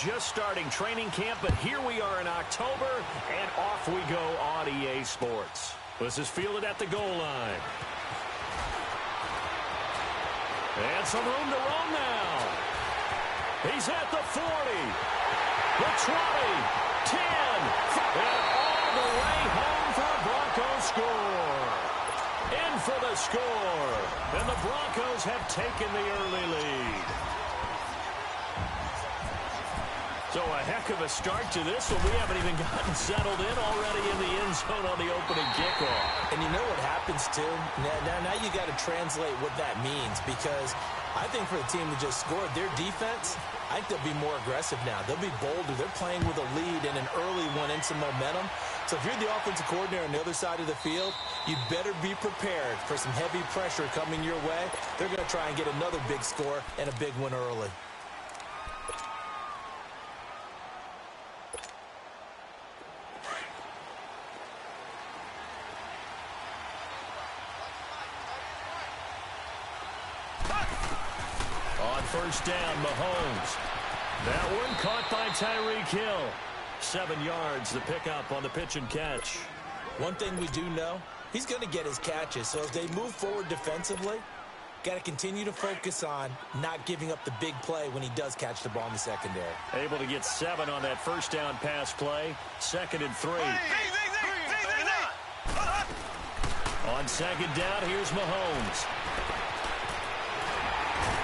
just starting training camp, but here we are in October, and off we go on EA Sports. This is fielded at the goal line. And some room to run now. He's at the 40, the 20, 10, and all the way home for a Broncos score. In for the score, and the Broncos have taken the early lead. So a heck of a start to this one. We haven't even gotten settled in already in the end zone on the opening kickoff. And you know what happens, too? Now you got to translate what that means, because I think for the team that just scored, their defense, I think they'll be more aggressive now. They'll be bolder. They're playing with a lead and an early one and some momentum. So if you're the offensive coordinator on the other side of the field, you better be prepared for some heavy pressure coming your way. They're going to try and get another big score and a big one early. First down, Mahomes. That one caught by Tyreek Hill. 7 yards, the pickup on the pitch and catch. One thing we do know, he's going to get his catches. So as they move forward defensively, got to continue to focus on not giving up the big play when he does catch the ball in the secondary. Able to get 7 on that first down pass play. 2nd and 3. On 2nd down, here's Mahomes.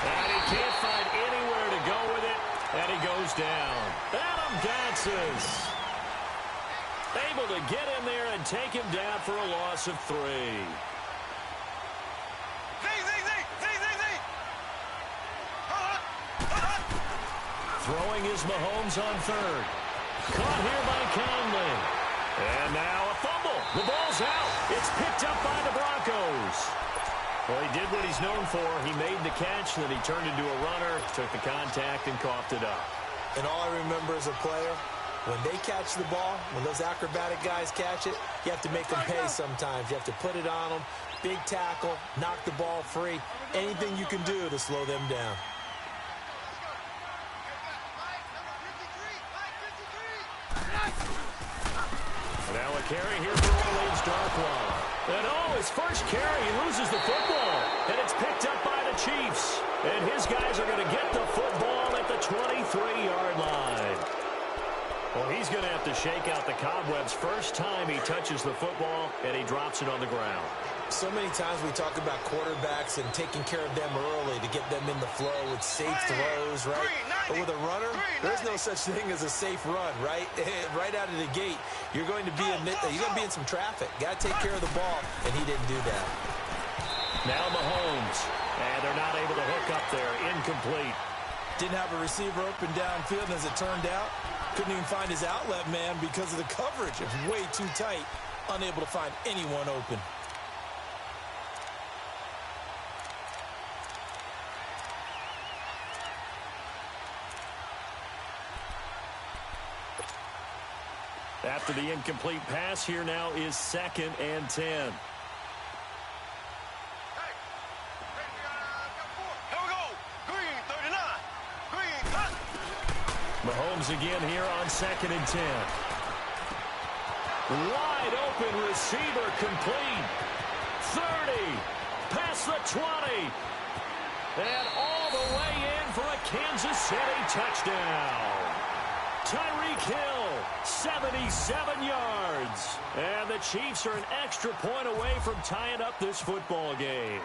And he can't find anywhere to go with it, and he goes down. Adam Gatsis able to get in there and take him down for a loss of 3. Throwing is Mahomes on 3rd. Caught here by Conley. And now a fumble. The ball's out. It's picked up by the Broncos. Well, he did what he's known for. He made the catch, then he turned into a runner, took the contact, and coughed it up. And all I remember as a player, when they catch the ball, when those acrobatic guys catch it, you have to make them pay sometimes. You have to put it on them, big tackle, knock the ball free, anything you can do to slow them down. Now a carry here for Orleans Darkwa. And his first carry, he loses the football. And it's picked up by the Chiefs. And his guys are going to get the football at the 23-yard line. Well, he's going to have to shake out the cobwebs first time he touches the football, and he drops it on the ground. So many times we talk about quarterbacks and taking care of them early to get them in the flow with safe throws, right? But with a runner, there's no such thing as a safe run, right? Right out of the gate, you're going to be in some traffic. Got to take care of the ball, and he didn't do that. Now Mahomes, and they're not able to hook up there. Incomplete. Didn't have a receiver open downfield, and as it turned out, couldn't even find his outlet man because of the coverage. It was way too tight, unable to find anyone open. After the incomplete pass, here now is 2nd and 10. Mahomes again here on 2nd and 10. Wide open receiver complete. 30. Past the 20. And all the way in for a Kansas City touchdown. Tyreek Hill, 77 yards. And the Chiefs are an extra point away from tying up this football game.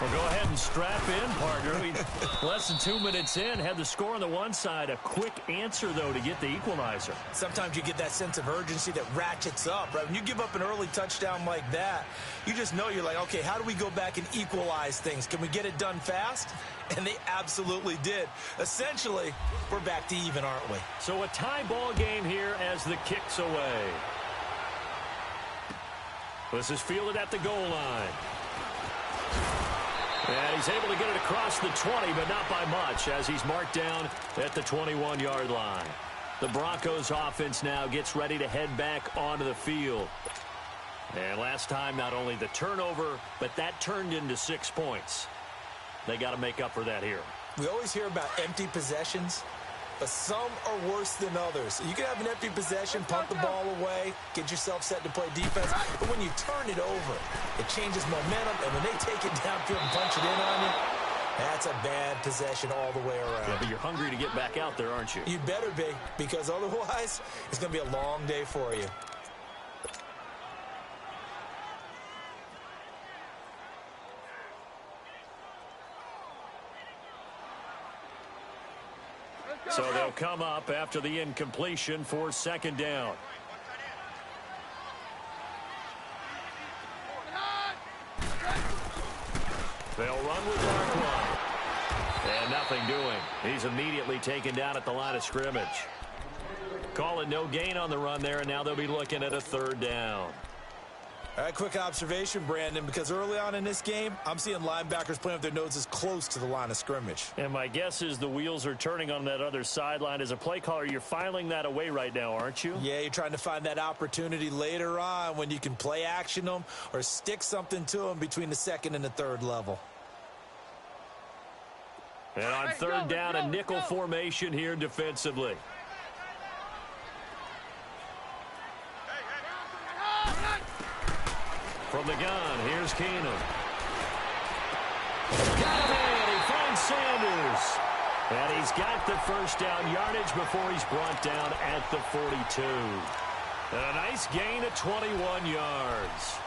Well, go ahead and strap in, partner. Less than 2 minutes in, had the score on the one side. A quick answer, though, to get the equalizer. Sometimes you get that sense of urgency that ratchets up, right? When you give up an early touchdown like that, you just know you're like, okay, how do we go back and equalize things? Can we get it done fast? And they absolutely did. Essentially, we're back to even, aren't we? So a tie ball game here as the kick's away. This is fielded at the goal line. And he's able to get it across the 20, but not by much, as he's marked down at the 21-yard line. The Broncos offense now gets ready to head back onto the field. And last time, not only the turnover, but that turned into 6 points. They got to make up for that here. We always hear about empty possessions. but some are worse than others. You can have an empty possession, pump the ball away, get yourself set to play defense, but when you turn it over, it changes momentum, and when they take it downfield and punch it in on you, that's a bad possession all the way around. Yeah, but you're hungry to get back out there, aren't you? You better be, because otherwise, it's going to be a long day for you. So they'll come up after the incompletion for second down. They'll run with Dark One. And nothing doing. He's immediately taken down at the line of scrimmage. Call it no gain on the run there, and now they'll be looking at a third down. All right, quick observation, Brandon, because early on in this game, I'm seeing linebackers playing with their noses close to the line of scrimmage. And my guess is the wheels are turning on that other sideline. As a play caller, you're filing that away right now, aren't you? Yeah, you're trying to find that opportunity later on when you can play action them or stick something to them between the second and the third level. And on third down, a nickel formation here defensively. From the gun, here's Keenum. Got him in. He finds Sanders. And he's got the first down yardage before he's brought down at the 42. And a nice gain of 21 yards.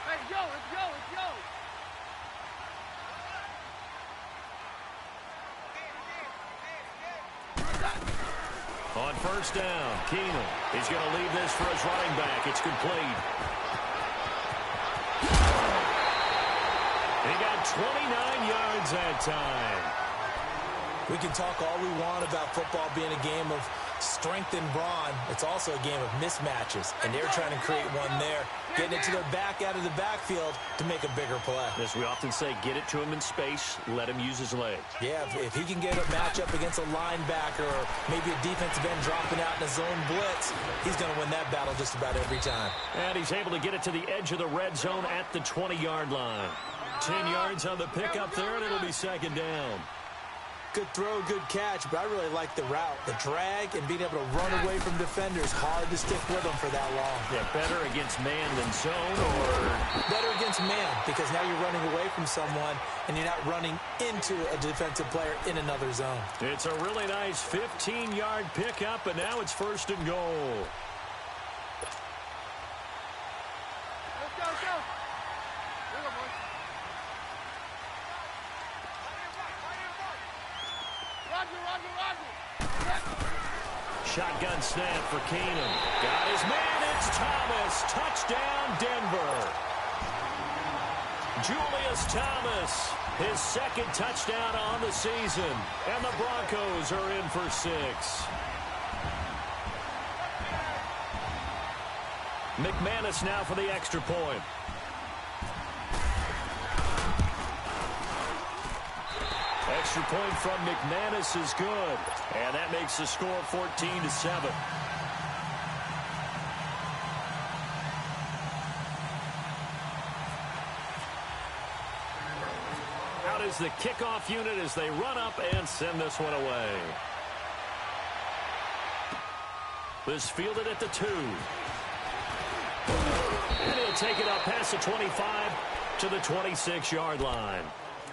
Let's go, let's go, let's go. On first down, Keenum. He's going to leave this for his running back. It's complete. He got 29 yards that time. We can talk all we want about football being a game of strength and brawn. It's also a game of mismatches, and they're trying to create one there, getting it to their back out of the backfield to make a bigger play. As we often say, get it to him in space, let him use his legs. Yeah, if he can get a matchup against a linebacker or maybe a defensive end dropping out in a zone blitz, he's going to win that battle just about every time. And he's able to get it to the edge of the red zone at the 20-yard line. 10 yards on the pickup there, and it'll be second down. Good throw, good catch, but I really like the route. The drag and being able to run away from defenders, hard to stick with them for that long. Yeah, better against man than zone, or better against man, because now you're running away from someone and you're not running into a defensive player in another zone. It's a really nice 15-yard pickup, and now it's first and goal. Let's go, let's go. Here we go, boys. Roger. Shotgun snap for Keenum. Got his man. It's Thomas. Touchdown, Denver. Julius Thomas, his second touchdown on the season. And the Broncos are in for 6. McManus now for the extra point. Extra point from McManus is good. And that makes the score 14-7. Out is the kickoff unit as they run up and send this one away. This fielded at the 2. And he'll take it up past the 25 to the 26-yard line.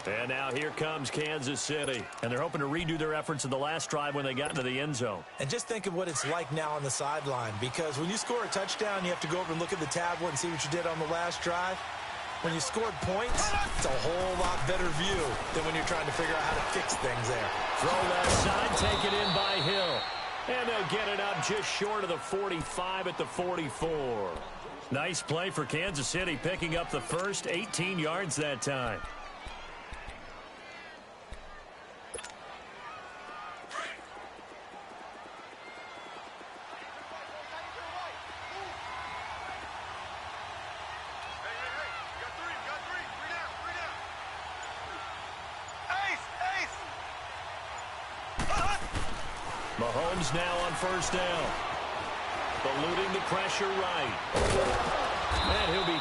And now here comes Kansas City. And they're hoping to redo their efforts in the last drive when they got into the end zone. And just think of what it's like now on the sideline, because when you score a touchdown, you have to go over and look at the tablet and see what you did on the last drive. When you scored points, it's a whole lot better view than when you're trying to figure out how to fix things there. Throw left side, taken in by Hill. And they'll get it up just short of the 45 at the 44. Nice play for Kansas City, picking up the first 18 yards that time. Mahomes now on first down. Eluding the pressure right.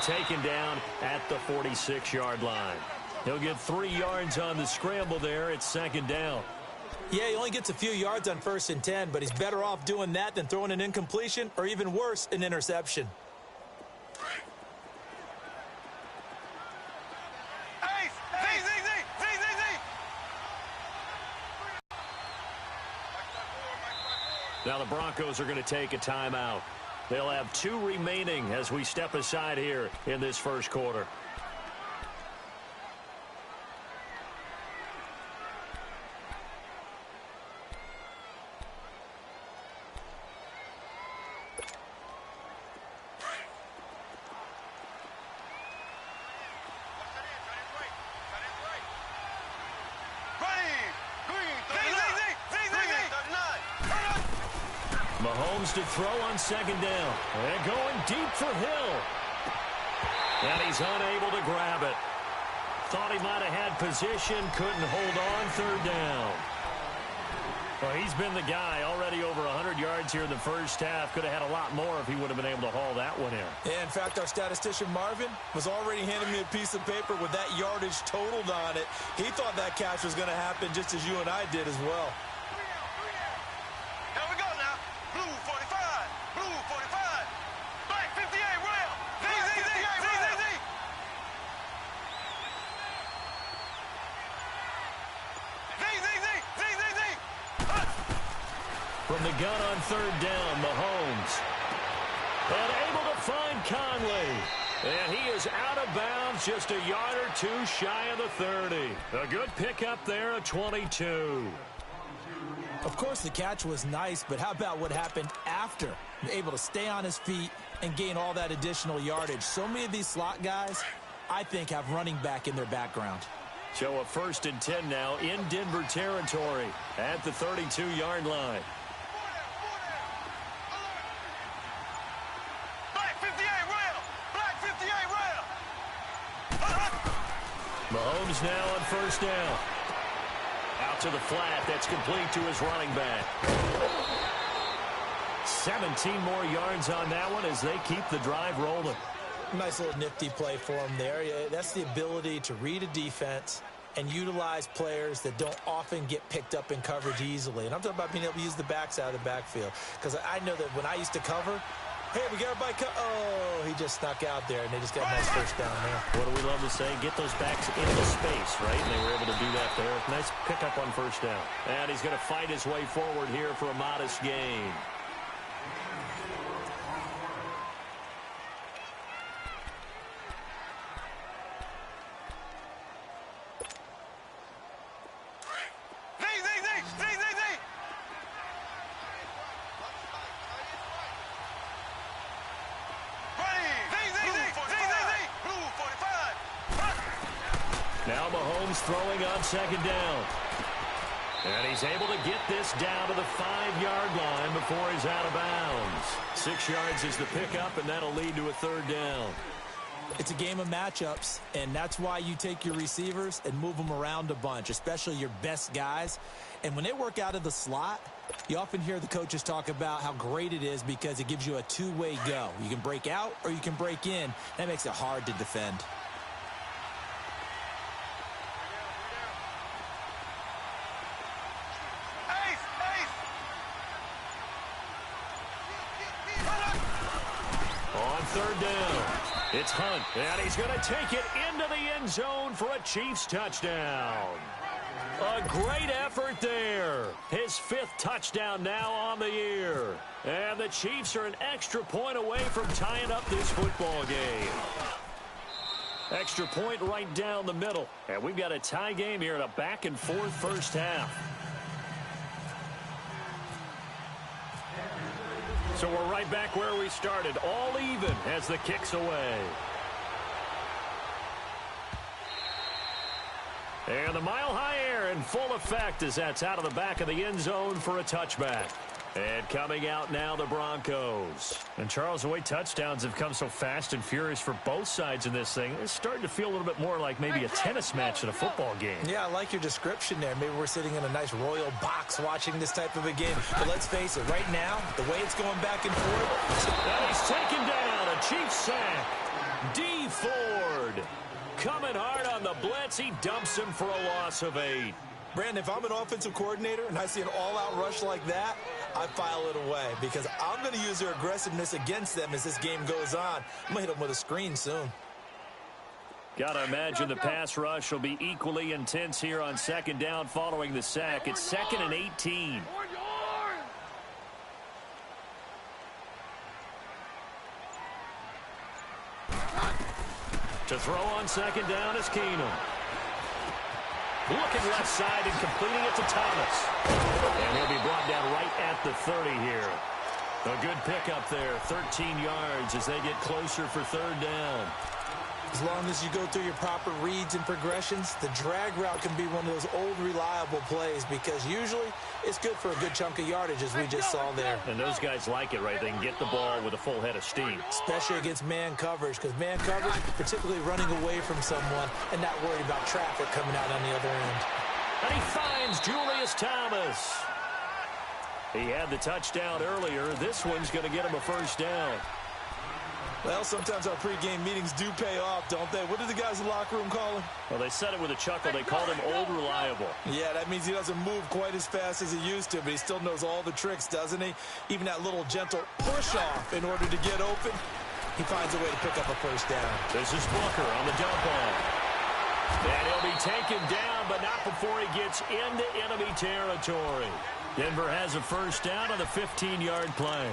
taken down at the 46-yard line. He'll get 3 yards on the scramble there. It's second down. Yeah, he only gets a few yards on 1st and 10, but he's better off doing that than throwing an incompletion or even worse, an interception. Now the Broncos are going to take a timeout. They'll have 2 remaining as we step aside here in this first quarter. Mahomes to throw on second down. And going deep for Hill. And he's unable to grab it. Thought he might have had position. Couldn't hold on. Third down. Well, he's been the guy already over 100 yards here in the first half. Could have had a lot more if he would have been able to haul that one in. Yeah, in fact, our statistician Marvin was already handing me a piece of paper with that yardage totaled on it. He thought that catch was going to happen just as you and I did as well. From the gun on third down, Mahomes. And able to find Conley. And he is out of bounds, just a yard or 2 shy of the 30. A good pickup there, a 22. Of course, the catch was nice, but how about what happened after? Able to stay on his feet and gain all that additional yardage. So many of these slot guys, I think, have running back in their background. So a 1st and 10 now in Denver territory at the 32-yard line. Mahomes now on first down. Out to the flat. That's complete to his running back. 17 more yards on that one as they keep the drive rolling. Nice little nifty play for him there. That's the ability to read a defense and utilize players that don't often get picked up in coverage easily. And I'm talking about being able to use the backs out of the backfield. Because I know that when I used to cover, hey, we got everybody. Oh, he just snuck out there, and they just got a nice first down there. What do we love to say? Get those backs into space, right? And they were able to do that there. Nice pickup on first down. And he's going to fight his way forward here for a modest gain. Now Mahomes throwing on second down. And he's able to get this down to the 5-yard line before he's out of bounds. 6 yards is the pickup, and that'll lead to a third down. It's a game of matchups, and that's why you take your receivers and move them around a bunch, especially your best guys. And when they work out of the slot, you often hear the coaches talk about how great it is because it gives you a two-way go. You can break out or you can break in. That makes it hard to defend. On third down, it's Hunt, and he's going to take it into the end zone for a Chiefs touchdown. A great effort there. His 5th touchdown now on the year. And the Chiefs are an extra point away from tying up this football game. Extra point right down the middle. And we've got a tie game here in a back-and-forth first half. So we're right back where we started, all even as the kick's away. And the mile-high air in full effect as that's out of the back of the end zone for a touchback. And coming out now, the Broncos. And, Charles, the way touchdowns have come so fast and furious for both sides in this thing, it's starting to feel a little bit more like maybe a tennis match than a football game. Yeah, I like your description there. Maybe we're sitting in a nice royal box watching this type of a game. But let's face it, right now, the way it's going back and forth. And he's taken down, a Chiefs sack. D. Ford coming hard on the blitz. He dumps him for a loss of 8. Brandon, if I'm an offensive coordinator and I see an all-out rush like that, I file it away because I'm going to use their aggressiveness against them as this game goes on. I'm going to hit them with a screen soon. Got to imagine the pass rush will be equally intense here on second down following the sack. It's 2nd and 18. To throw on second down is Keenum. Looking left side and completing it to Thomas. And he'll be brought down right at the 30 here. A good pickup there, 13 yards as they get closer for third down. As long as you go through your proper reads and progressions, the drag route can be one of those old reliable plays because usually it's good for a good chunk of yardage as we just saw there. And those guys like it, right? They can get the ball with a full head of steam. Especially against man coverage because man coverage, particularly running away from someone and not worried about traffic coming out on the other end. And he finds Julius Thomas. He had the touchdown earlier. This one's going to get him a first down. Well, sometimes our pregame meetings do pay off, don't they? What did the guys in the locker room call him? Well, they said it with a chuckle. They called him Old Reliable. Yeah, that means he doesn't move quite as fast as he used to, but he still knows all the tricks, doesn't he? Even that little gentle push-off in order to get open. He finds a way to pick up a first down. This is Booker on the dump off. And he'll be taken down, but not before he gets into enemy territory. Denver has a first down on the 15-yard play.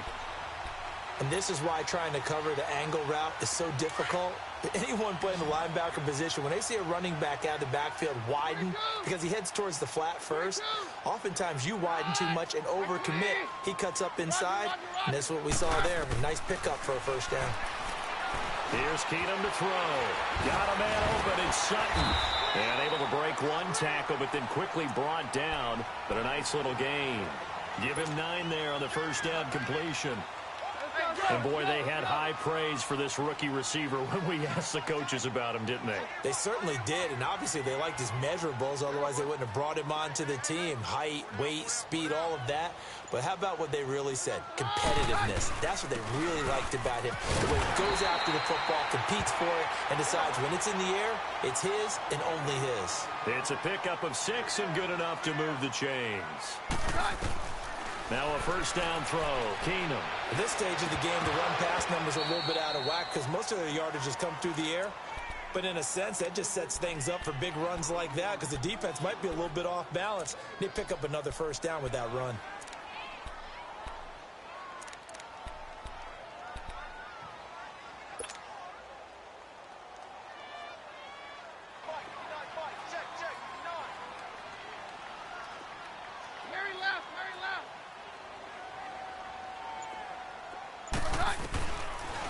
And this is why trying to cover the angle route is so difficult. Anyone playing the linebacker position, when they see a running back out of the backfield widen because he heads towards the flat first, oftentimes you widen too much and overcommit. He cuts up inside, and that's what we saw there. A nice pickup for a first down. Here's Keenum to throw. Got a man open. It's Sutton. And able to break one tackle, but then quickly brought down. But a nice little gain. Give him 9 there on the first down completion. And, boy, they had high praise for this rookie receiver when we asked the coaches about him, didn't they? They certainly did, and obviously they liked his measurables. Otherwise, they wouldn't have brought him onto the team. Height, weight, speed, all of that. But how about what they really said? Competitiveness. That's what they really liked about him. The way he goes after the football, competes for it, and decides when it's in the air, it's his and only his. It's a pickup of 6 and good enough to move the chains. Now a first down throw. Keenum. At this stage of the game, the run-pass numbers are a little bit out of whack because most of their yardage has come through the air. But in a sense, that just sets things up for big runs like that because the defense might be a little bit off balance. They pick up another first down with that run.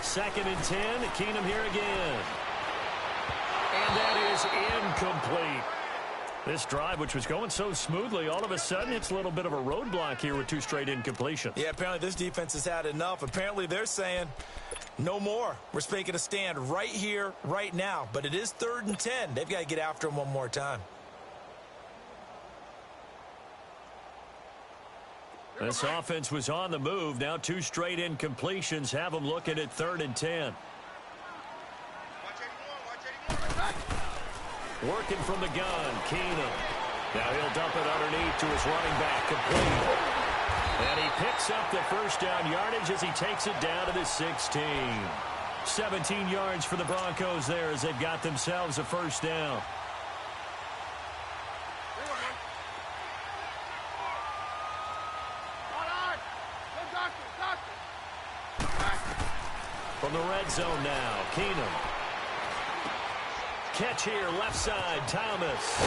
Second and 10. Keenum here again. And that is incomplete. This drive, which was going so smoothly, all of a sudden it's a little bit of a roadblock here with 2 straight incompletions. Yeah, apparently this defense has had enough. Apparently they're saying no more. We're making a stand right here, right now. But it is 3rd and 10. They've got to get after him one more time. This offense was on the move. Now 2 straight incompletions have them looking at 3rd and 10. Working from the gun, Keenum. Now he'll dump it underneath to his running back, complete. And he picks up the first down yardage as he takes it down to the 16. 17 yards for the Broncos there as they've got themselves a first down. From the red zone now, Keenum. Catch here, left side, Thomas.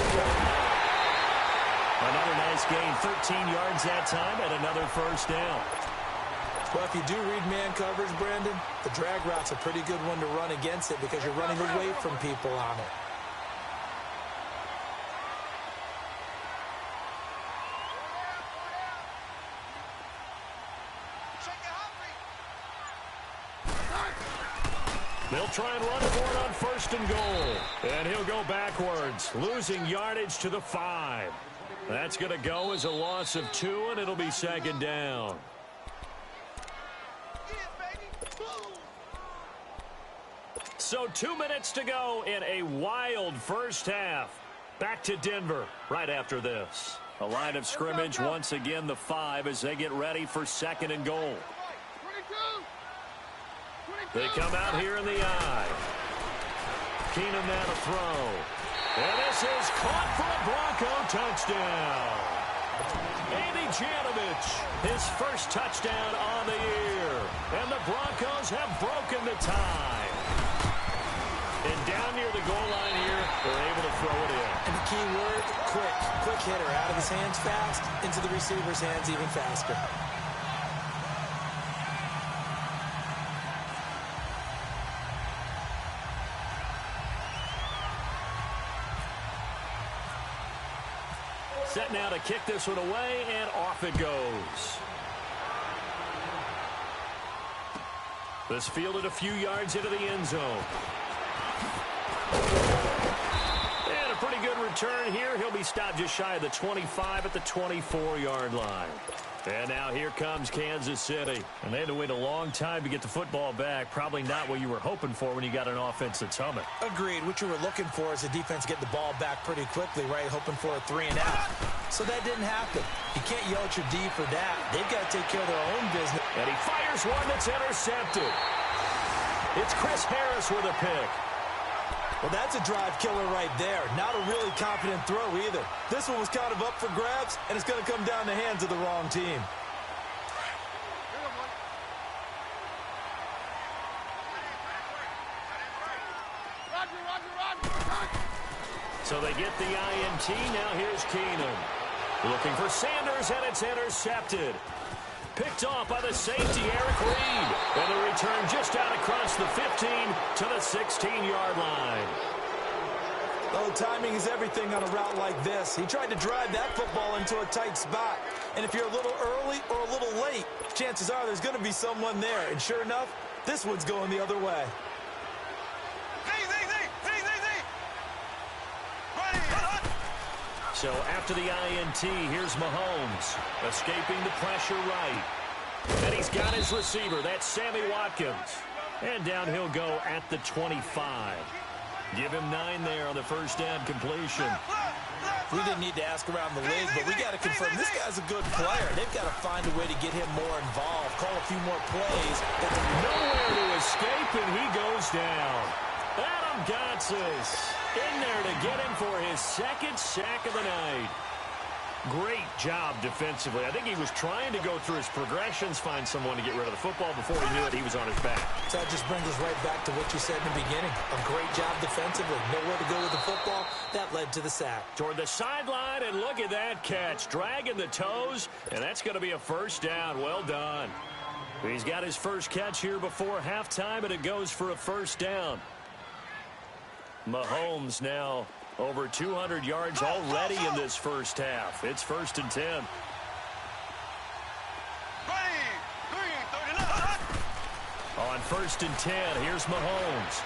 Another nice gain, 13 yards that time, and another first down. Well, if you do read man coverage, Brandon, the drag route's a pretty good one to run against it because you're running away from people on it. They'll try and run for it on 1st and goal. And he'll go backwards, losing yardage to the 5. That's going to go as a loss of 2, and it'll be 2nd down. So 2 minutes to go in a wild first half. Back to Denver right after this. A line of scrimmage once again, the 5 as they get ready for 2nd and goal. 22. They come out here in the eye. Keenum now to throw. And this is caught for a Bronco touchdown. Andy Janovich, his first touchdown on the year. And the Broncos have broken the tie. And down near the goal line here, they're able to throw it in. And the key word, quick. Quick hitter. Out of his hands fast, into the receiver's hands even faster. Set now to kick this one away, and off it goes. This fielded a few yards into the end zone. And a pretty good return here. He'll be stopped just shy of the 25 at the 24-yard line. And now here comes Kansas City. And they had to wait a long time to get the football back. Probably not what you were hoping for when you got an offense that's humming. Agreed. What you were looking for is the defense get the ball back pretty quickly, right? Hoping for a 3 and out. So that didn't happen. You can't yell at your D for that. They've got to take care of their own business. And he fires one that's intercepted. It's Chris Harris with a pick. Well, that's a drive killer right there. Not a really confident throw either. This one was kind of up for grabs, and it's going to come down the hands of the wrong team. So they get the INT. Now here's Keenum. Looking for Sanders, and it's intercepted. Picked off by the safety, Eric Reed. And the return just out across the 15 to the 16-yard line. Well, timing is everything on a route like this. He tried to drive that football into a tight spot. And if you're a little early or a little late, chances are there's going to be someone there. And sure enough, this one's going the other way. So after the INT, here's Mahomes, escaping the pressure right. And he's got his receiver. That's Sammy Watkins. And down he'll go at the 25. Give him 9 there on the first down completion. We didn't need to ask around the league, but we got to confirm this guy's a good player. They've got to find a way to get him more involved, call a few more plays. Nowhere to escape, and he goes down. Adam Gotsis in there to get him for his 2nd sack of the night. Great job defensively. I think he was trying to go through his progressions, find someone to get rid of the football. Before he knew it, he was on his back. So that just brings us right back to what you said in the beginning. A great job defensively. Nowhere to go with the football. That led to the sack. Toward the sideline, and look at that catch. Dragging the toes, and that's going to be a first down. Well done. He's got his first catch here before halftime, and it goes for a first down. Mahomes now over 200 yards already in this first half. It's 1st and 10. On 1st and 10, here's Mahomes.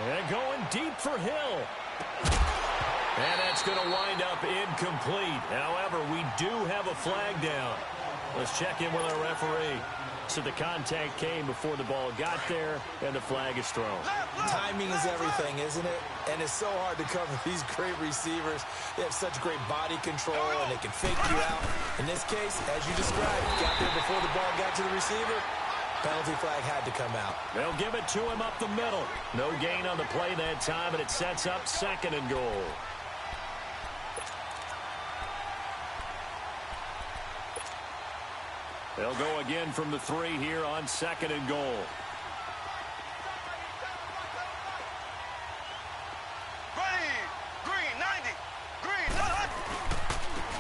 And going deep for Hill. And that's going to wind up incomplete. However, we do have a flag down. Let's check in with our referee. So the contact came before the ball got there, and the flag is thrown. Timing is everything, isn't it? And it's so hard to cover these great receivers. They have such great body control, and they can fake you out. In this case, as you described, got there before the ball got to the receiver. Penalty flag had to come out. They'll give it to him up the middle. No gain on the play that time, and it sets up 2nd and goal. They'll go again from the 3 here on 2nd and goal.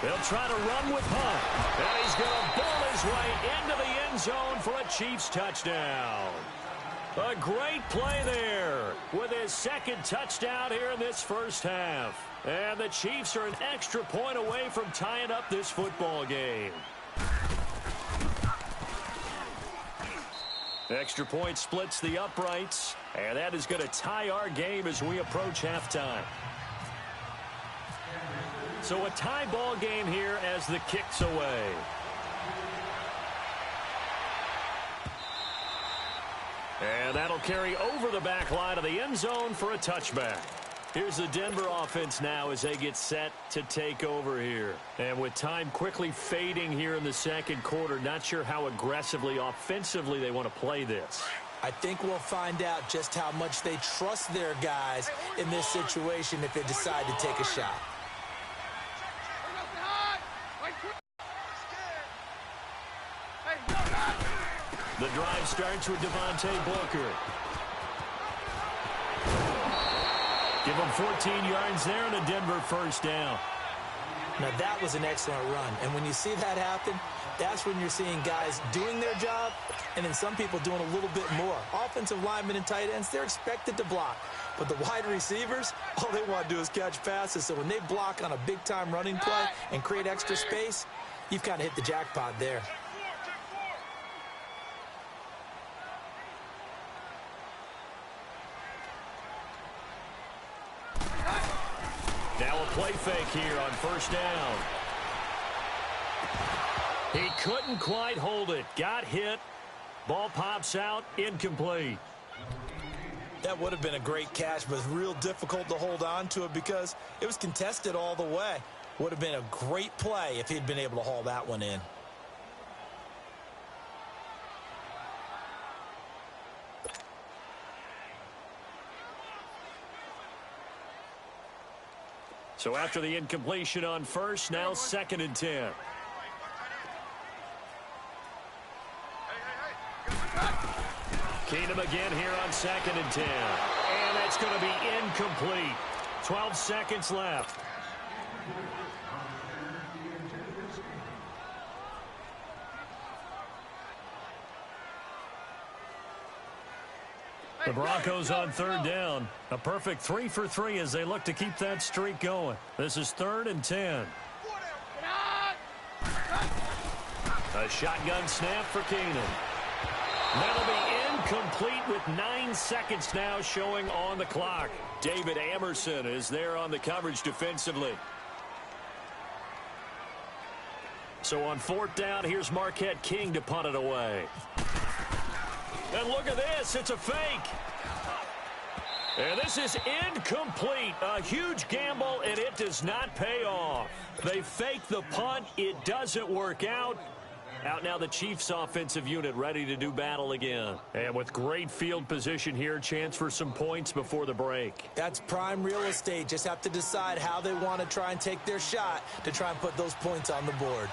They'll try to run with Hunt. And he's going to ball his way into the end zone for a Chiefs touchdown. A great play there with his 2nd touchdown here in this first half. And the Chiefs are an extra point away from tying up this football game. Extra point splits the uprights, and that is going to tie our game as we approach halftime. So a tie ball game here as the kick's away. And that'll carry over the back line of the end zone for a touchback. Here's the Denver offense now as they get set to take over here. And with time quickly fading here in the second quarter, not sure how aggressively, offensively they want to play this. I think we'll find out just how much they trust their guys in this situation if they decide to take a shot. The drive starts with Devontae Booker. Give him 14 yards there and a Denver first down. Now, that was an excellent run. And when you see that happen, that's when you're seeing guys doing their job and then some people doing a little bit more. Offensive linemen and tight ends, they're expected to block. But the wide receivers, all they want to do is catch passes. So when they block on a big-time running play and create extra space, you've kind of hit the jackpot there. Now a play fake here on first down. He couldn't quite hold it. Got hit. Ball pops out. Incomplete. That would have been a great catch, but it's real difficult to hold on to it because it was contested all the way. Would have been a great play if he'd been able to haul that one in. So after the incompletion on first, now 2nd and 10. Keenum again here on 2nd and 10. And that's going to be incomplete. 12 seconds left. The Broncos on 3rd down. A perfect 3 for 3 as they look to keep that streak going. This is 3rd and 10. A shotgun snap for Keenum. That'll be incomplete with 9 seconds now showing on the clock. David Amerson is there on the coverage defensively. So on 4th down, here's Marquette King to punt it away. And look at this. It's a fake. And this is incomplete. A huge gamble, and it does not pay off. They fake the punt. It doesn't work out. Out now the Chiefs offensive unit ready to do battle again. And with great field position here, chance for some points before the break. That's prime real estate. Just have to decide how they want to try and take their shot to try and put those points on the board.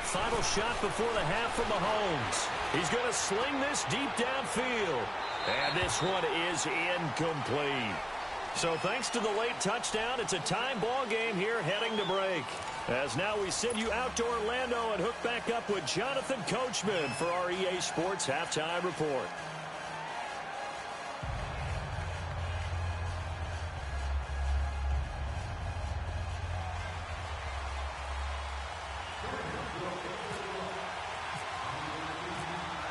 Final shot before the half from Mahomes. He's going to sling this deep downfield. And this one is incomplete. So thanks to the late touchdown, it's a time ball game here heading to break. As now we send you out to Orlando and hook back up with Jonathan Coachman for our EA Sports Halftime Report.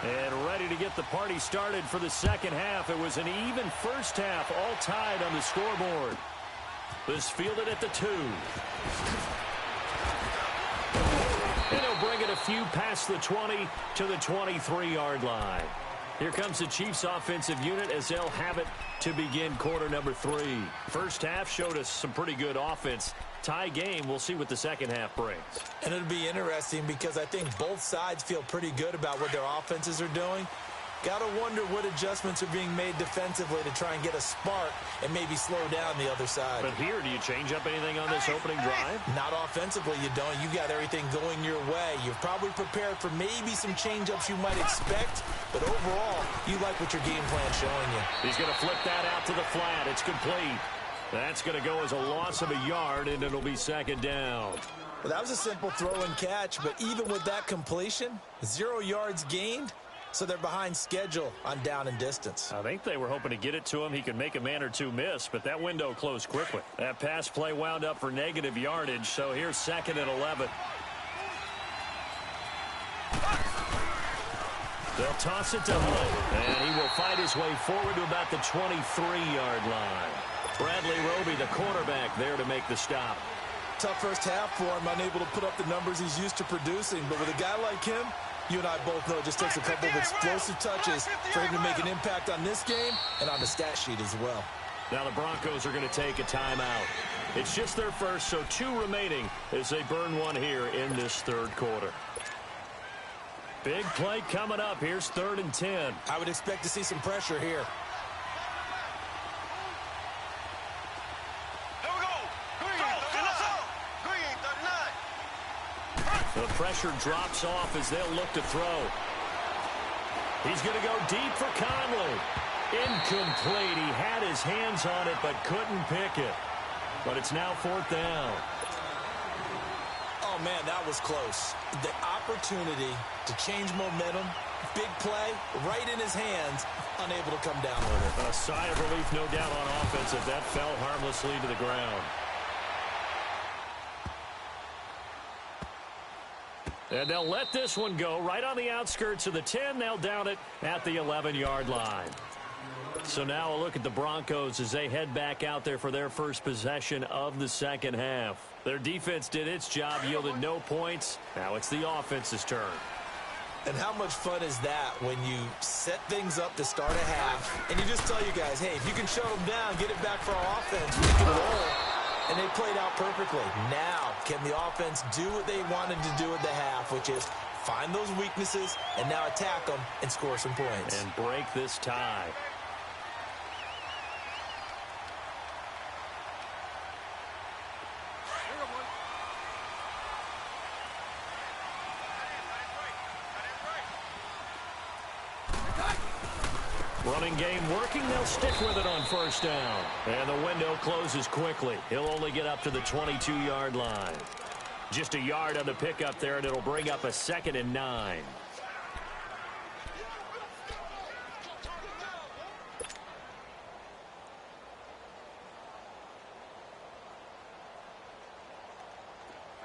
And ready to get the party started for the second half. It was an even first half, all tied on the scoreboard. This fielded at the 2. And he'll bring it a few past the 20 to the 23-yard line. Here comes the Chiefs offensive unit as they'll have it to begin quarter number 3. First half showed us some pretty good offense. Tie game, we'll see what the second half brings. And it'll be interesting because I think both sides feel pretty good about what their offenses are doing. Got to wonder what adjustments are being made defensively to try and get a spark and maybe slow down the other side. But here, do you change up anything on this opening drive? Not offensively, you don't. You got everything going your way. You're probably prepared for maybe some change-ups you might expect, but overall, you like what your game plan's showing you. He's going to flip that out to the flat. It's complete. That's going to go as a loss of a yard, and it'll be second down. Well, that was a simple throw and catch, but even with that completion, 0 yards gained, so they're behind schedule on down and distance. I think they were hoping to get it to him. He could make a man or two miss, but that window closed quickly. That pass play wound up for negative yardage, so here's 2nd and 11. They'll toss it to Hunt, and he will fight his way forward to about the 23-yard line. Bradley Roby, the cornerback, there to make the stop. tough first half for him, unable to put up the numbers he's used to producing. But with a guy like him, you and I both know it just takes a couple of explosive touches for him to make an impact on this game and on the stat sheet as well. Now the Broncos are going to take a timeout. It's just their first, so 2 remaining as they burn one here in this third quarter. Big play coming up. Here's 3rd and 10. I would expect to see some pressure here. The pressure drops off as they'll look to throw. He's going to go deep for Conley. Incomplete. He had his hands on it but couldn't pick it. But it's now 4th down. Oh, man, that was close. The opportunity to change momentum, big play, right in his hands, unable to come down with it. A sigh of relief, no doubt, on offense as that fell harmlessly to the ground. And they'll let this one go right on the outskirts of the 10. They'll down it at the 11-yard line. So now a look at the Broncos as they head back out there for their first possession of the second half. Their defense did its job, yielded no points. Now it's the offense's turn. And how much fun is that when you set things up to start a half and you just tell you guys, hey, if you can shut them down, get it back for our offense, we can roll. And they played out perfectly. Now, can the offense do what they wanted to do at the half, which is find those weaknesses and now attack them and score some points. And break this tie. Running game working. They'll stick with it on first down. And the window closes quickly. He'll only get up to the 22-yard line. Just a yard on the pickup there, and it'll bring up a 2nd and 9.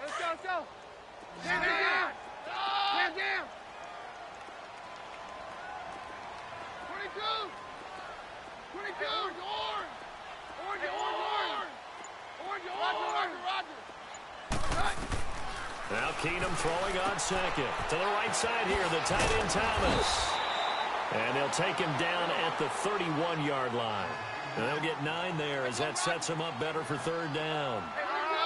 Let's go. Stand down. Stand down. 22. Now Keenum throwing on second. To the right side here, the tight end Thomas. And they'll take him down at the 31-yard line. And they'll get 9 there as that sets him up better for 3rd down.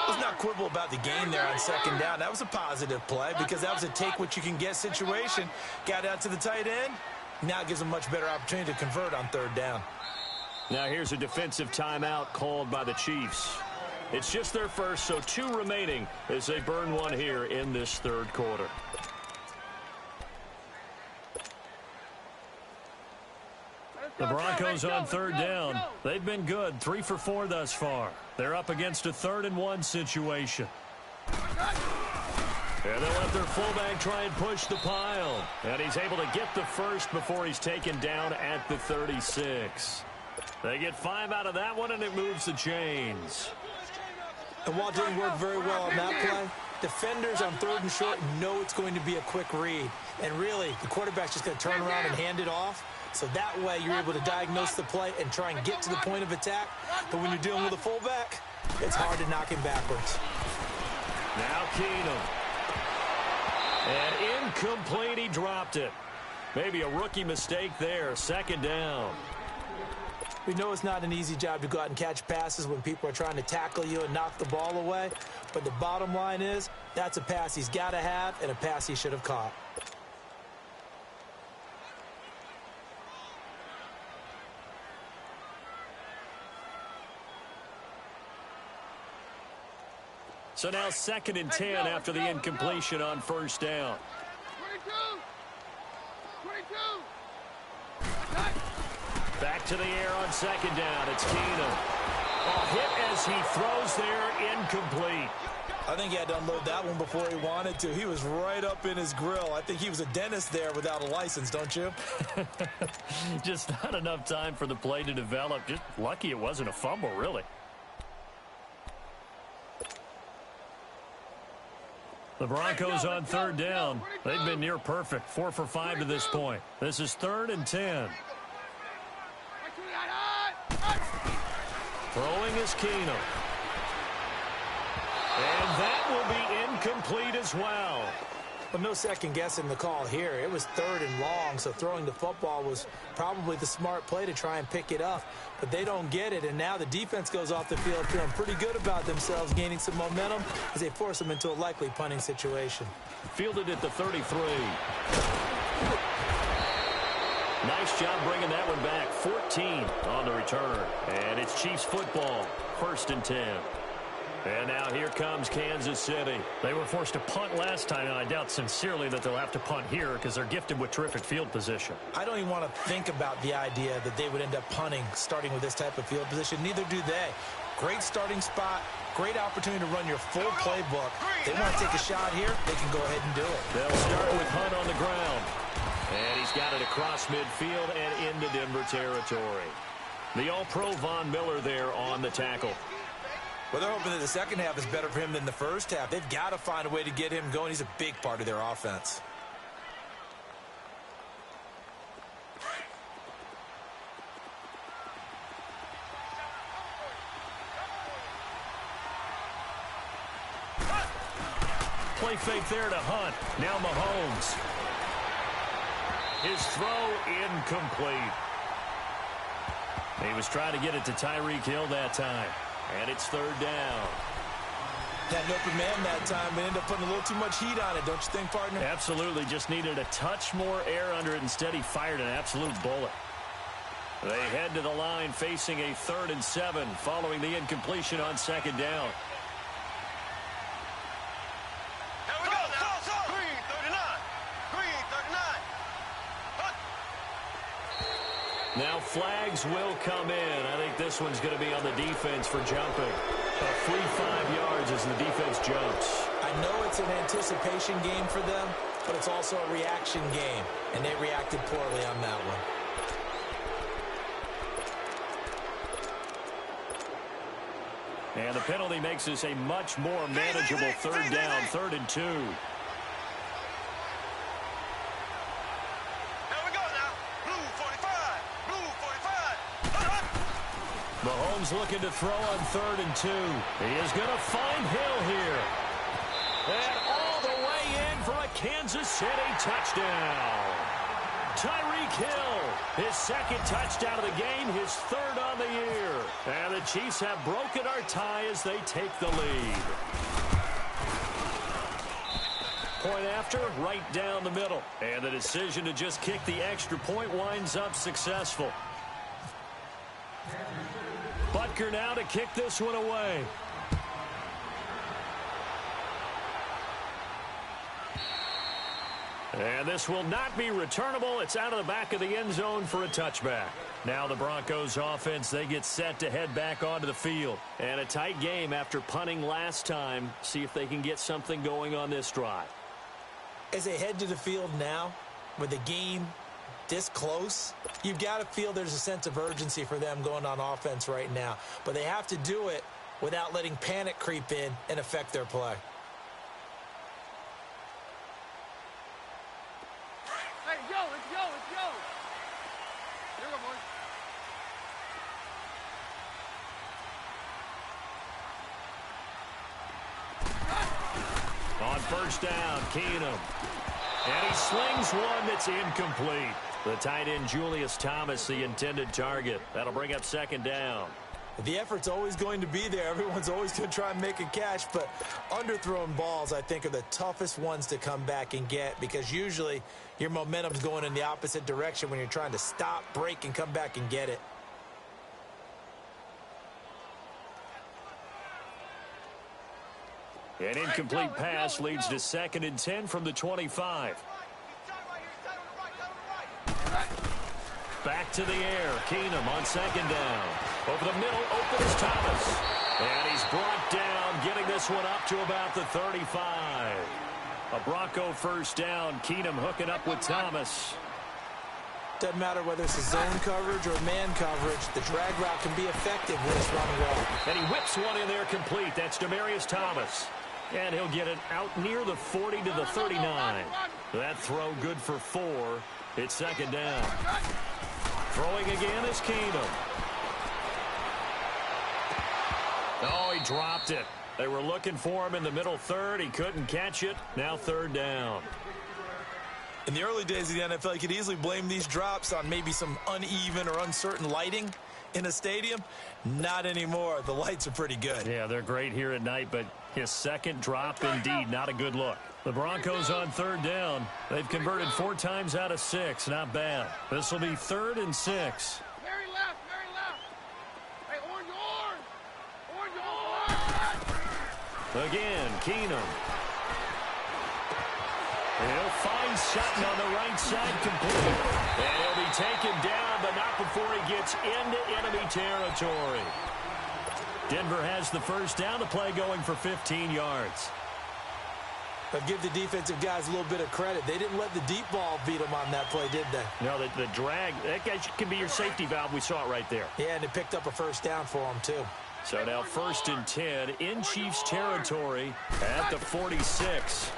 Let's not quibble about the gain there on 2nd down. That was a positive play because that was a take-what-you-can-get situation. Got out to the tight end. Now it gives them a much better opportunity to convert on 3rd down. Now here's a defensive timeout called by the Chiefs. It's just their first, so 2 remaining as they burn one here in this third quarter. The Broncos on 3rd down. They've been good, 3 for 4 thus far. They're up against a 3rd and 1 situation. And they'll let their fullback try and push the pile. And he's able to get the first before he's taken down at the 36. They get 5 out of that one, and it moves the chains. And while it didn't work very well on that play, defenders on 3rd and short know it's going to be a quick read. And really, the quarterback's just going to turn around and hand it off. So that way, you're able to diagnose the play and try and get to the point of attack. But when you're dealing with a fullback, it's hard to knock him backwards. Now Keenum. And incomplete, he dropped it. Maybe a rookie mistake there, 2nd down. We know it's not an easy job to go out and catch passes when people are trying to tackle you and knock the ball away. But the bottom line is, that's a pass he's got to have and a pass he should have caught. So now 2nd and 10 after the incompletion on first down. 22. Back to the air on 2nd down. It's Keenum. A hit as he throws there, incomplete. I think he had to unload that one before he wanted to. He was right up in his grill. I think he was a dentist there without a license, don't you? Just not enough time for the play to develop. Just lucky it wasn't a fumble, really. The Broncos on 3rd down. They've been near perfect. 4 for 5 to this point. This is 3rd and 10. Throwing is Keenum. And incomplete as well. But no second guessing the call here. It was 3rd and long, so throwing the football was probably the smart play to try and pick it up. But they don't get it, and now the defense goes off the field feeling pretty good about themselves, gaining some momentum as they force them into a likely punting situation. Fielded at the 33. Nice job bringing that one back. 14 on the return. And it's Chiefs football. 1st and 10. And now here comes Kansas City. They were forced to punt last time, and I doubt sincerely that they'll have to punt here because they're gifted with terrific field position. I don't even want to think about the idea that they would end up punting starting with this type of field position. Neither do they. Great starting spot, great opportunity to run your full playbook. They want to take a shot here, they can go ahead and do it. They'll start with Hunt on the ground. And he's got it across midfield and into Denver territory. The All-Pro Von Miller there on the tackle. Well, they're hoping that the second half is better for him than the first half. They've got to find a way to get him going. He's a big part of their offense. Play fake there to Hunt. Now Mahomes. His throw incomplete. He was trying to get it to Tyreek Hill that time. And it's 3rd down. That open man that time, they ended up putting a little too much heat on it, don't you think, partner? Absolutely. Just needed a touch more air under it. Instead, he fired an absolute bullet. They head to the line facing a 3rd and 7 following the incompletion on 2nd down. Here we go now. Green 39. Green 39. Now flags will come in. I think this one's going to be on the defense for jumping. A free 5 yards as the defense jumps. I know it's an anticipation game for them, but it's also a reaction game, and they reacted poorly on that one. And the penalty makes this a much more manageable 3rd down, 3rd and 2. Here we go now. Blue 45. Blue 45. Mahomes looking to throw on 3rd and 2. He is going to find Hill here. And all the way in for a Kansas City touchdown. Tyreek Hill, his 2nd touchdown of the game, his 3rd on the year. And the Chiefs have broken our tie as they take the lead. Point after, right down the middle. And the decision to just kick the extra point winds up successful. Butker now to kick this one away. And this will not be returnable. It's out of the back of the end zone for a touchback. Now the Broncos offense, they get set to head back onto the field. And a tight game after punting last time. See if they can get something going on this drive. As they head to the field now, with the game this close, you've got to feel there's a sense of urgency for them going on offense right now. But they have to do it without letting panic creep in and affect their play. Hey, let's go. Here we go, boys. On 1st down, Keenum. And he slings one that's incomplete. The tight end, Julius Thomas, the intended target. That'll bring up 2nd down. The effort's always going to be there. Everyone's always going to try and make a catch, but underthrown balls, I think, are the toughest ones to come back and get because usually your momentum's going in the opposite direction when you're trying to stop, break, and come back and get it. An incomplete pass leads to 2nd and 10 from the 25. Back to the air. Keenum on 2nd down. Over the middle, open is Thomas. And he's brought down, getting this one up to about the 35. A Bronco 1st down. Keenum hooking up with Thomas. Doesn't matter whether it's a zone coverage or man coverage, the drag route can be effective when it's run well. And he whips one in there complete. That's Demaryius Thomas. And he'll get it out near the 40 to the 39. That throw good for 4. It's 2nd down. Throwing again is Keenum. Oh, he dropped it. They were looking for him in the middle third. He couldn't catch it. Now third down. In the early days of the NFL, you could easily blame these drops on maybe some uneven or uncertain lighting in a stadium. Not anymore. The lights are pretty good. Yeah, they're great here at night, but his second drop, indeed, not a good look. The Broncos on third down. They've converted 4 times out of 6. Not bad. This will be 3rd and 6. Very left, very left. Hey, orange, orange. Orange, orange. Again, Keenum. He'll find Sutton on the right side, complete. And he'll be taken down, but not before he gets into enemy territory. Denver has the first down. The play going for 15 yards. But give the defensive guys a little bit of credit. They didn't let the deep ball beat them on that play, did they? No, the drag, that guy can be your safety valve. We saw it right there. Yeah, and it picked up a first down for them, too. So now 1st and 10 in Chiefs territory at the 46.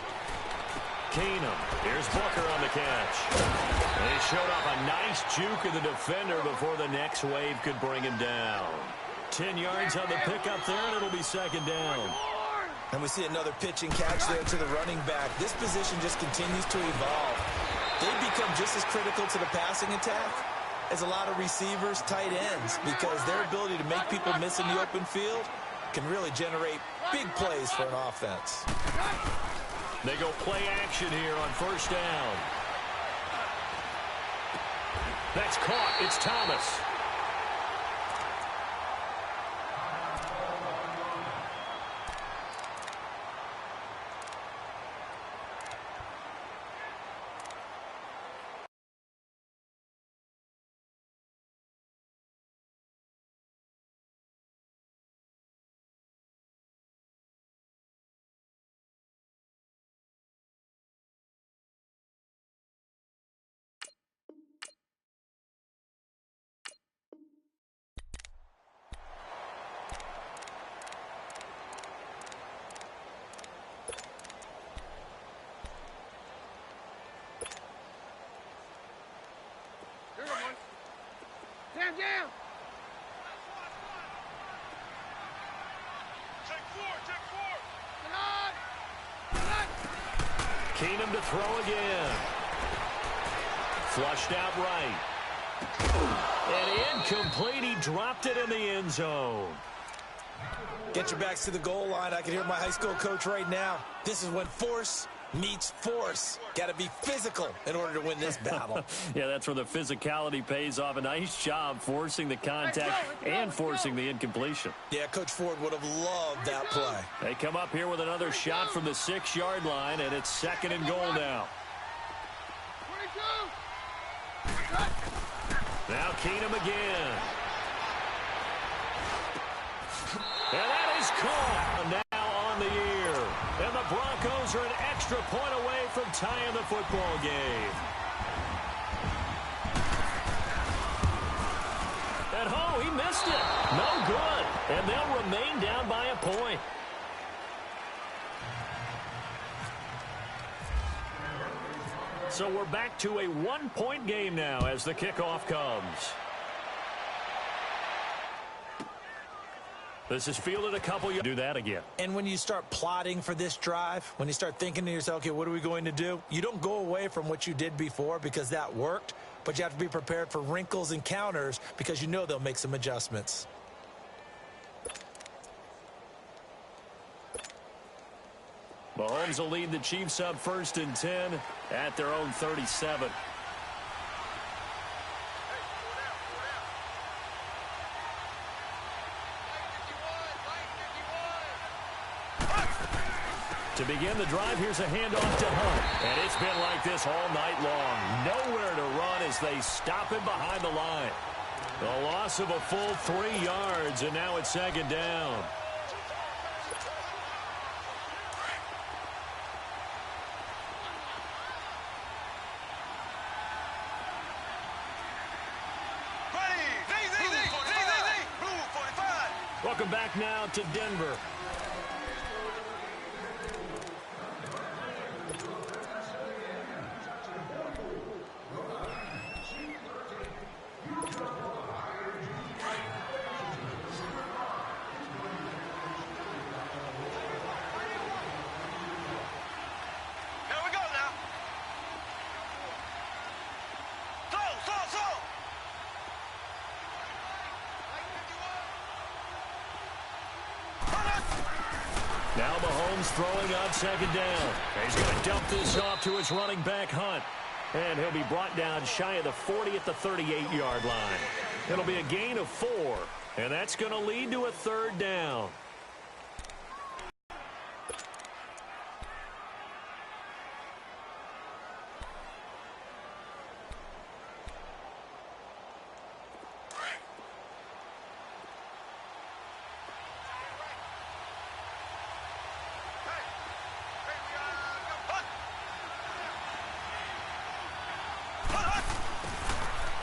Keenum. Here's Booker on the catch. And he showed off a nice juke of the defender before the next wave could bring him down. 10 yards on the pickup there, and it'll be 2nd down. And we see another pitch and catch there to the running back. This position just continues to evolve. They've become just as critical to the passing attack as a lot of receivers, tight ends, because their ability to make people miss in the open field can really generate big plays for an offense. They go play action here on 1st down. That's caught. It's Thomas. Jam, jam. Keenum to throw again. Flushed out right. And incomplete. He dropped it in the end zone. Get your backs to the goal line. I can hear my high school coach right now. This is when force meets force. Got to be physical in order to win this battle. Yeah, that's where the physicality pays off. A nice job forcing the contact and forcing the incompletion. Yeah, Coach Ford would have loved that play. They come up here with another shot from the 6-yard line, and it's 2nd and goal now. 22. Now Keenum again. And that is caught now on the year. And the Broncos are an extra point away from tying the football game. And oh, he missed it. No good. And they'll remain down by a point. So we're back to a 1-point game now as the kickoff comes. This is fielded a couple. Do that again. And when you start plotting for this drive, when you start thinking to yourself, okay, what are we going to do? You don't go away from what you did before because that worked, but you have to be prepared for wrinkles and counters because you know they'll make some adjustments. Mahomes will lead the Chiefs up 1st and 10 at their own 37. To begin the drive, here's a handoff to Hunt. And it's been like this all night long. Nowhere to run as they stop him behind the line. The loss of a full 3 yards, and now it's 2nd down. Welcome back now to Denver. Now Mahomes throwing on second down. He's going to dump this off to his running back, Hunt. And he'll be brought down shy of the 40 at the 38-yard line. It'll be a gain of 4, and that's going to lead to a third down.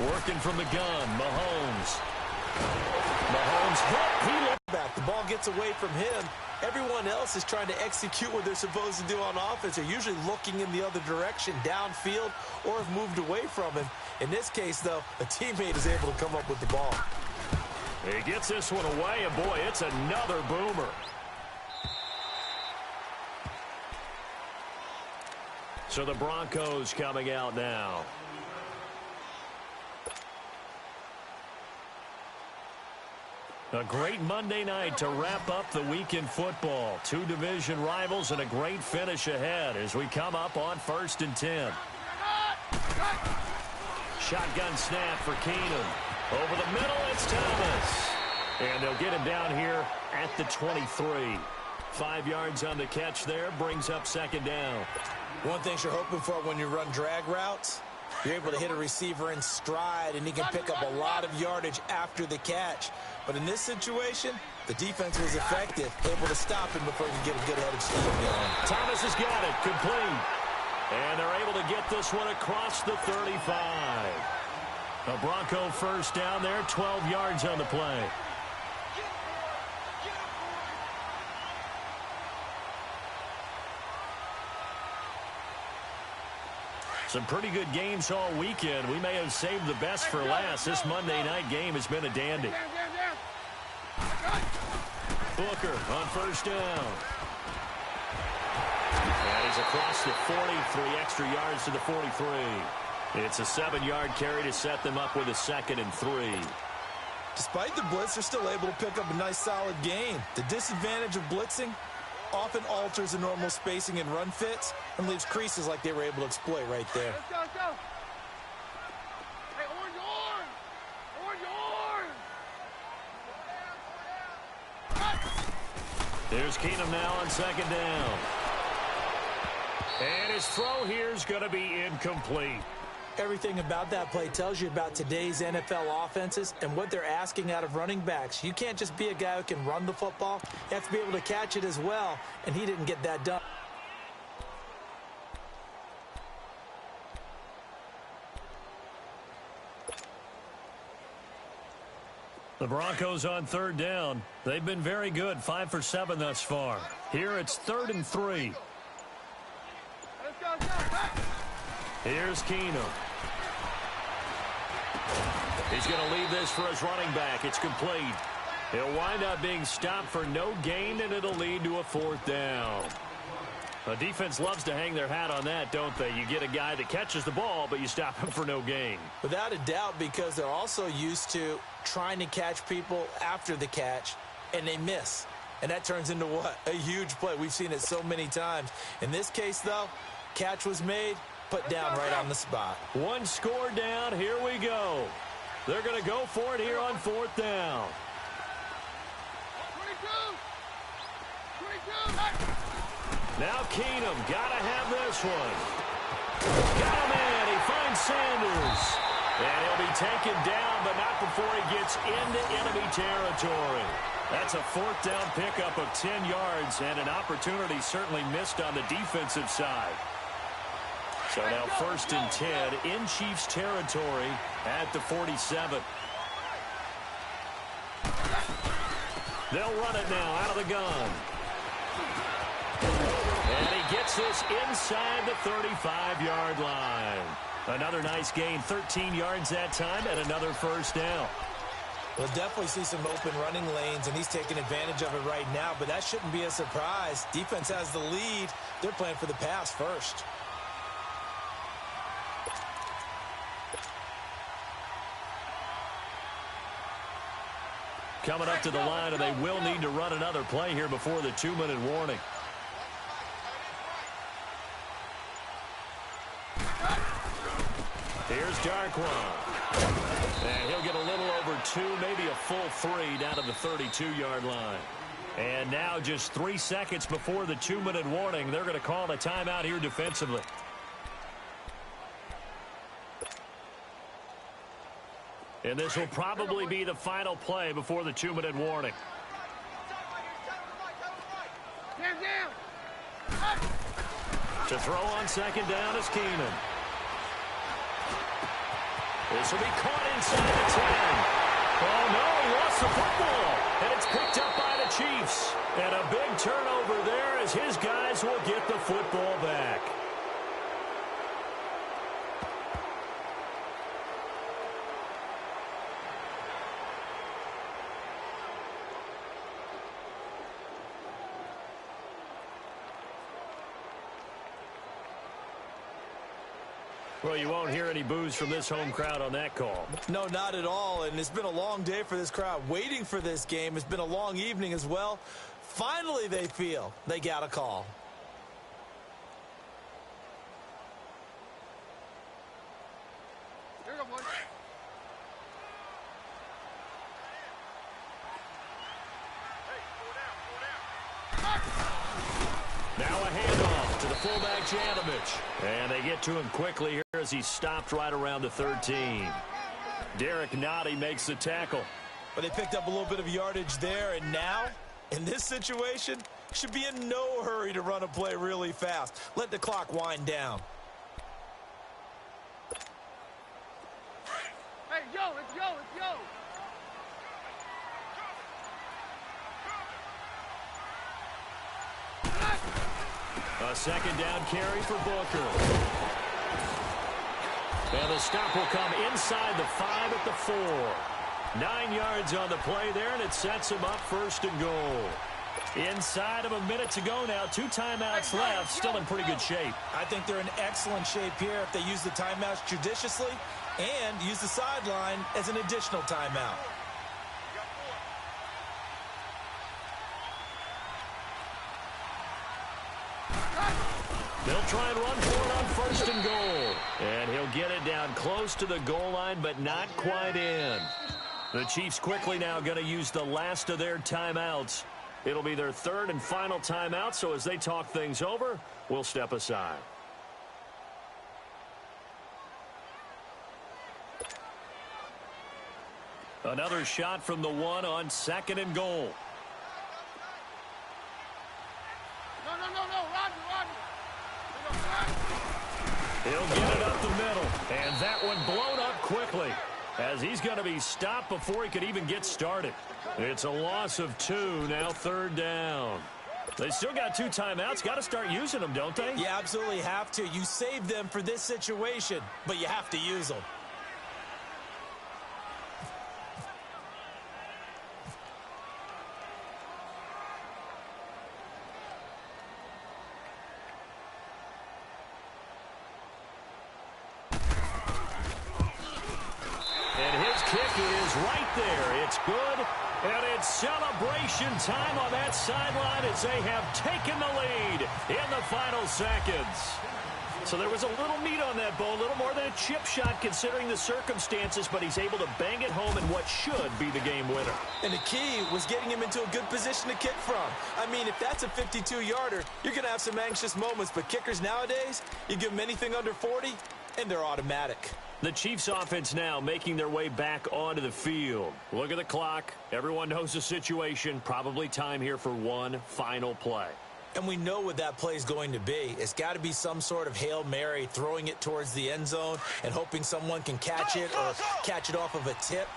Working from the gun, Mahomes. Mahomes hit. He looked back. The ball gets away from him. Everyone else is trying to execute what they're supposed to do on offense. They're usually looking in the other direction, downfield, or have moved away from him. In this case, though, a teammate is able to come up with the ball. He gets this one away, and boy, it's another boomer. So the Broncos coming out now. A great Monday night to wrap up the week in football. 2 division rivals and a great finish ahead as we come up on 1st and 10. Shotgun snap for Keenum. Over the middle, it's Thomas. And they'll get him down here at the 23. 5 yards on the catch there, brings up second down. One thing you're hoping for when you run drag routes, you're able to hit a receiver in stride, and he can pick up a lot of yardage after the catch. But in this situation, the defense was effective, able to stop him before he could get a good head of steam going. Thomas has got it, complete. And they're able to get this one across the 35. A Bronco first down there, 12 yards on the play. Some pretty good games all weekend. We may have saved the best for last. This Monday night game has been a dandy. Booker on first down. And he's across the 40, 3 extra yards to the 43. It's a 7-yard carry to set them up with a 2nd and 3. Despite the blitz, they're still able to pick up a nice solid gain. The disadvantage of blitzing often alters the normal spacing and run fits and leaves creases like they were able to exploit right there. Let's go, let's go. Hey, orange, orange! Orange, orange! There's Keenum now on second down. And his throw here is going to be incomplete. Everything about that play tells you about today's NFL offenses and what they're asking out of running backs. You can't just be a guy who can run the football. You have to be able to catch it as well, and he didn't get that done. The Broncos on third down. They've been very good, 5 for 7 thus far. Here it's 3rd and 3. Let's go, let's go. Here's Keenum. He's going to leave this for his running back. It's complete. He'll wind up being stopped for no gain, and it'll lead to a 4th down. The defense loves to hang their hat on that, don't they? You get a guy that catches the ball, but you stop him for no gain. Without a doubt, because they're also used to trying to catch people after the catch, and they miss. And that turns into what? A huge play. We've seen it so many times. In this case, though, catch was made, put down right on the spot. 1 score down. Here we go. They're going to go for it here on 4th down. 22! Now Keenum, got to have this one. Got him in. He finds Sanders. And he'll be taken down, but not before he gets into enemy territory. That's a 4th down pickup of 10 yards, and an opportunity certainly missed on the defensive side. So now 1st and 10 in Chiefs territory at the 47. They'll run it now out of the gun. And he gets this inside the 35-yard line. Another nice gain, 13 yards that time, and another 1st down. We'll definitely see some open running lanes, and he's taking advantage of it right now, but that shouldn't be a surprise. Defense has the lead. They're playing for the pass first. coming up to the line, and they will need to run another play here before the 2-minute warning. Here's Darkwan. And he'll get a little over 2, maybe a full 3 down to the 32-yard line. And now just 3 seconds before the 2-minute warning, they're going to call a timeout here defensively. And this will probably be the final play before the 2-minute warning. To throw on second down is Keenan. This will be caught inside the 10. Oh, no, he lost the football. And it's picked up by the Chiefs. And a big turnover there as his guys will get the football back. Well, you won't hear any boos from this home crowd on that call. No, not at all. And it's been a long day for this crowd waiting for this game. It's been a long evening as well. Finally, they feel they got a call. Here we go, boys. Now a handoff to the fullback, Janovich. And they get to him quickly here as he's stopped right around the 13. Derek Nottie makes the tackle. But they picked up a little bit of yardage there, and now, in this situation, should be in no hurry to run a play really fast. Let the clock wind down. Hey, yo, let's go, let's go. A second down carry for Booker. And the stop will come inside the 5 at the 4. 9 yards on the play there, and it sets him up 1st and goal. Inside of a minute to go now. 2 timeouts left. Still in pretty good shape. I think they're in excellent shape here if they use the timeouts judiciously and use the sideline as an additional timeout. They'll try and run for it on 1st and goal. And he'll get it down close to the goal line, but not quite in. The Chiefs quickly now going to use the last of their timeouts. It'll be their 3rd and final timeout, so as they talk things over, we'll step aside. Another shot from the 1 on 2nd and goal. No, Roger. He'll get it up the middle, and that one blown up quickly as he's going to be stopped before he could even get started. It's a loss of 2, now 3rd down. They still got 2 timeouts. Got to start using them, don't they? You absolutely have to. You save them for this situation, but you have to use them. Good, and it's celebration time on that sideline as they have taken the lead in the final seconds. So there was a little meat on that ball, a little more than a chip shot considering the circumstances, but he's able to bang it home in what should be the game winner. And the key was getting him into a good position to kick from. I mean, if that's a 52-yarder, you're going to have some anxious moments, but kickers nowadays, you give them anything under 40, and they're automatic. The Chiefs offense now making their way back onto the field. Look at the clock. Everyone knows the situation. Probably time here for one final play. And we know what that play is going to be. It's got to be some sort of Hail Mary, throwing it towards the end zone and hoping someone can catch it or catch it off of a tip.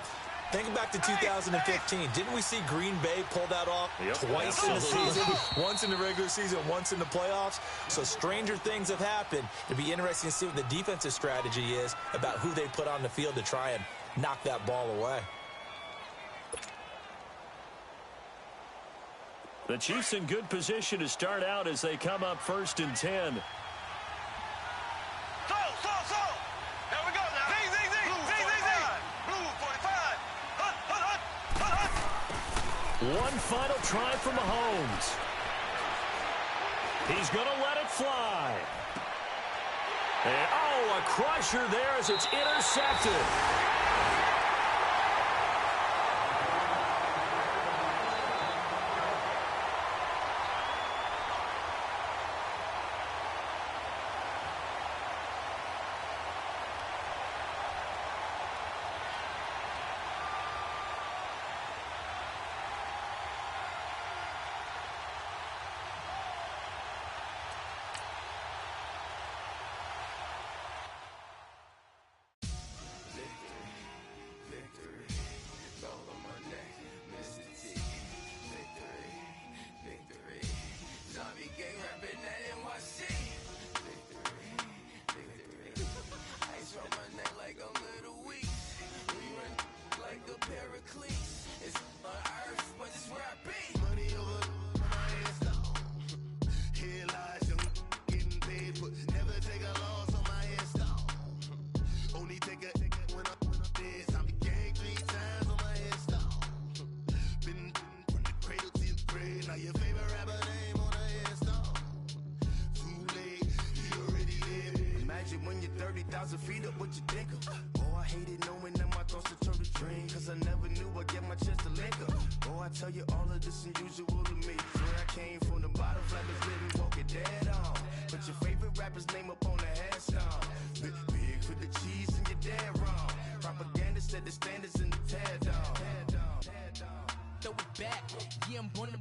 Think back to 2015. Didn't we see Green Bay pull that off twice in the season? Once in the regular season, once in the playoffs. So stranger things have happened. It'd be interesting to see what the defensive strategy is about who they put on the field to try and knock that ball away. The Chiefs in good position to start out as they come up 1st and 10. There we go now. Blue 45. One final try for Mahomes. He's going to let it fly. And, oh, a crusher there as it's intercepted. When you're 30,000 feet up, what you think of? Oh, I hated knowing that my thoughts would turn to dream, cause I never knew I'd get my chance to link up. Oh, I tell you all of this unusual to me. Where I came from, the bottom flappers living, walking dead on. Put your favorite rapper's name up on the headstone. Big for the cheese and you're dead wrong. Propaganda set the standards in the tear down. Throw it back, yeah, I'm born to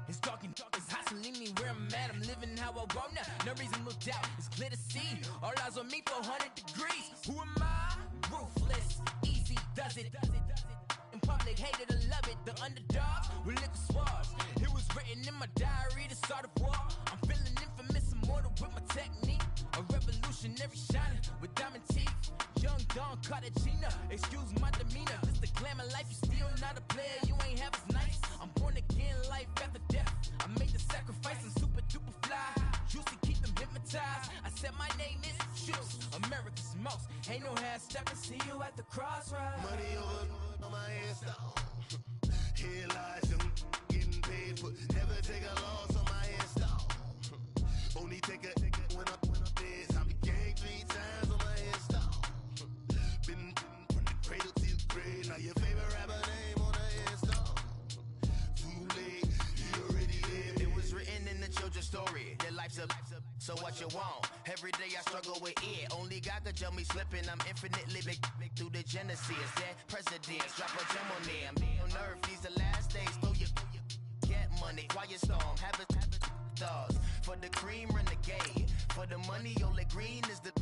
it's talking, it's hustling me where I'm at. I'm living how I want now. No reason to look out, it's clear to see. All eyes on me for 100 degrees. Who am I? Ruthless, easy, does it. In public, hated or love it. The underdogs with liquor swabs. It was written in my diary to start a war. I'm feeling infamous, immortal with my technique. A revolutionary shining with diamond teeth. Young Don Cartagena, excuse my demeanor. This the glamour life, you still not a player. You ain't half as nice. I'm born again, life after death. I made the sacrifice, I'm super duper fly. Used to keep them hypnotized. I said my name is Shoes, America's most. Ain't no half stepping, see you at the crossroads. Money over on my headstone. Here lies young, getting paid for. Never take a loss on my headstone. Only take a when I'm dead. I became 3 times on my headstone. Been from the cradle to the grave. Now your favorite rapper name on the headstone. Too late, you already lived. It was written in the children's story. Their life's a so what you want? Every day I struggle with it. Only God could tell me slipping. I'm infinitely big through the genesis. Dead presidents, drop a gem on them. On earth, these the last days. Throw your get money, quiet storm. Have a thoughts for the cream renegade. For the money, only green is the.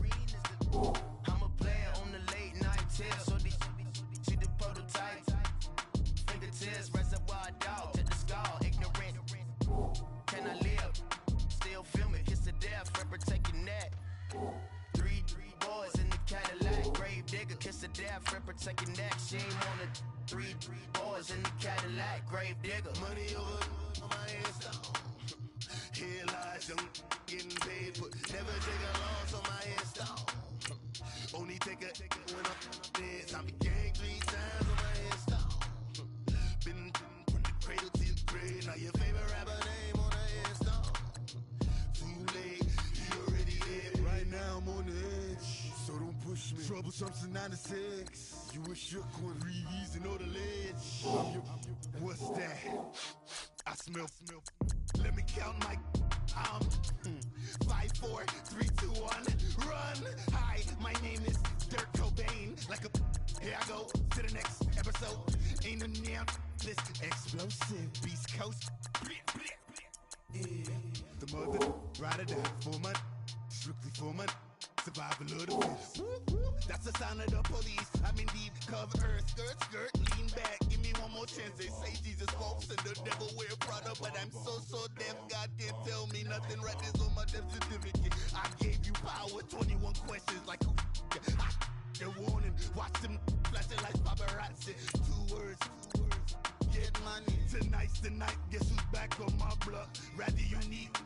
I'm a player on the late night tips. So they see the prototype. Fingertips, reservoir dog to the skull. Ignorant. Can I live? Still film it. Kiss the death, rep protect your neck. Three boys in the Cadillac. Grave digger, kiss the death, rep protect your neck. Shame on the three boys in the Cadillac. Grave digger. Money over on my headstone. Here lies young, getting paid for. Never take a loss on my headstone. Only take a when I'm dead. I became 3 times on my headstone. Been from the cradle to the grave. Now your favorite rapper name on the headstone. Too late, you already lived. Right now I'm on the edge, so don't push me. Troublesome since 96. You a shook one, Reeves and all the ledge. What's that? I smell. Let me count my 5, 4, 3, 2, 1, run. Hi, my name is Dirk Cobain. Like a here I go to the next episode. Ain't no damn this explosive Beast Coast. Yeah. The mother ride or die for my strictly for my survival of the fittest. That's the sound of the police. I'm indeed cover earth, skirt, lean back. Give me one more chance. They say Jesus walks and the devil wear Prada, but I'm so deaf. God can't tell me nothing. Right is on my death certificate. I gave you power. 21 questions like who? They're warning. Watch them flashing like paparazzi. 2 words. Get money. Tonight's the night. Guess who's back on my block? Rather unique.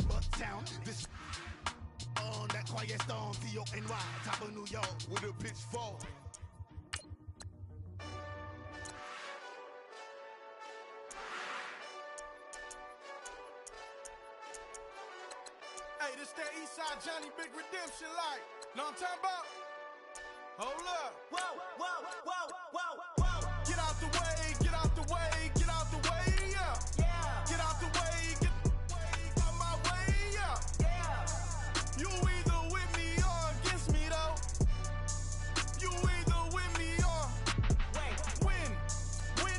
Bucktown. This. On that quiet storm, T-O-N-Y, top of New York, with a pitchfork. Hey, this that Eastside Johnny Big Redemption like. Know what I'm talking about? Hold up. Whoa, whoa, whoa, whoa, whoa.